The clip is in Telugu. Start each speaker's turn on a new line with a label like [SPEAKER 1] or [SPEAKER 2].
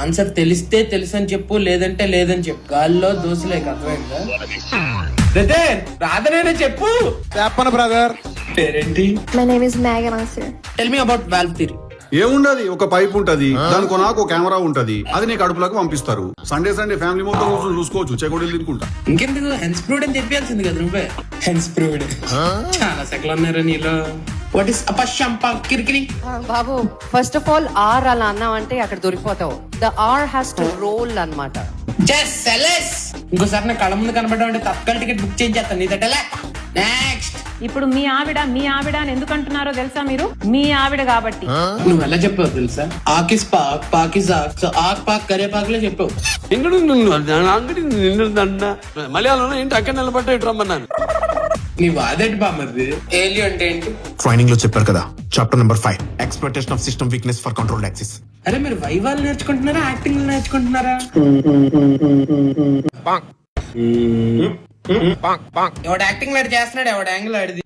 [SPEAKER 1] ఆన్సర్ తెలిస్తే తెలుసు అని చెప్పు, లేదంటే లేదని చెప్పు. గాల్లో దోశలేక అర్థమైందా? బ్రదర్ రాధనేనే చెప్పు.
[SPEAKER 2] చెప్పను బ్రదర్.
[SPEAKER 1] పేరేంటి?
[SPEAKER 3] My name is Megan sir.
[SPEAKER 1] Tell me about valve theory.
[SPEAKER 4] ఏముండదు, ఒక పైప్ ఉంటది, దానికి నాకు ఒక కెమెరా ఉంటది, అది నీ కడుపులకు పంపిస్తారు. సండే ఫ్యామిలీ మొత్తం కూర్చొని చూసుకోవచ్చు, చెగొడలు తినుకుంటా.
[SPEAKER 1] ఇంకెందుకు హెన్స్ ప్రూడ్ అని చెప్పాల్సింది కదా నువ్వే. హెన్స్ ప్రూడ్ చాలా సెకలు ఉన్నారా నీలో. వాట్ ఇస్ అపశంప కిరికిరి?
[SPEAKER 5] బాబు ఫస్ట్ ఆఫ్ ఆల్ ఆర్ అలా అన్నావంటే అక్కడ దొరికిపోతావు. The R has to roll అన్నమాట.
[SPEAKER 1] జస్ట్ సెలెస్. ఇంకోసారి నా కళ్ళ ముందు కనబడడం అంటే తత్కాల టికెట్ బుక్ చేయించేస్తాను నీ తట్టలే. నెక్స్ట్.
[SPEAKER 6] ఇప్పుడు మీ ఆవిడ అని ఎందుకు అంటున్నారో తెలుసా మీరు? మీ ఆవిడ కాబట్టి.
[SPEAKER 1] నువ్వు ఎలా చెప్పావు తెలుసా? ఆకిస్ పాక్, పాకిస్ ఆక్, సో ఆక్ పాక్ కరేపాకులే చెప్పావు.
[SPEAKER 7] మలయాళంలో ఏంటి అక్కడ నిలబట్ట ఇటు రమ్మన్నాను.
[SPEAKER 1] నీ వాదేంటి బామ్మది? ఏలియో అంటే ఏంటి?
[SPEAKER 2] ట్రైనింగ్ లో చెప్పారు కదా, chapter number 5, exploitation of system weakness for controlled access.
[SPEAKER 1] అరే మీరు వైవాలు నేర్చుకుంటున్నారా, యాక్టింగ్ నేర్చుకుంటున్నారా? ఎవడు యాక్టింగ్ లాంటి చేస్తున్నాడు, ఎవడు యాంగిల్ ఆడిది.